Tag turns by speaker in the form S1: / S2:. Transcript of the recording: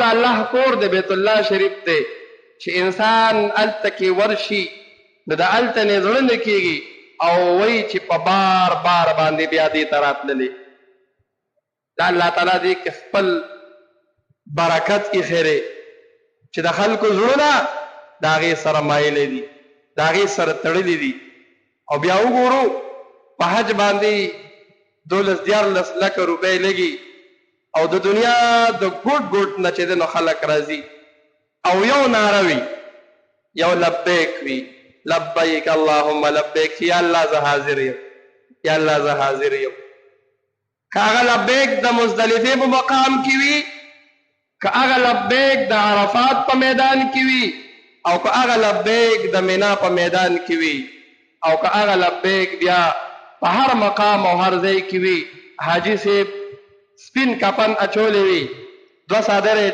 S1: د الله کور د بیت الله شریف دی چې انسان هلته کې ورشي نو د هلته نه زړه نه کېږي او وایي چې په بار بار باندې بیا دې ته راتللې. دا الله تعالی دې کې خپل برکت ایښی دی چې د خلکو زړونه د هغې سره مایلې دي، د هغې سره تړلي دي. او بیا وګورو په حج باندې 12-14 لکه روپۍ لګي او د دنیا د ګوټ ګوټ نه چې دی نو خلک راځي او یو ناره وي، یو لبیک وي، لبیک اللهم لبیک، چې یا الله زه حاضر یم، یا الله زه حاضر یم. که هغه لبیک د مزدلفې په مقام کې وي، که هغه لبیک د عرفات په میدان کې وي، او که هغه لبیک د مینا په میدان کې وي، او که هغه لبیک بیا په هر مقام او هر ځای کې وي. حاجي صاحب سپین کفن اچولی وي، 2 څادرې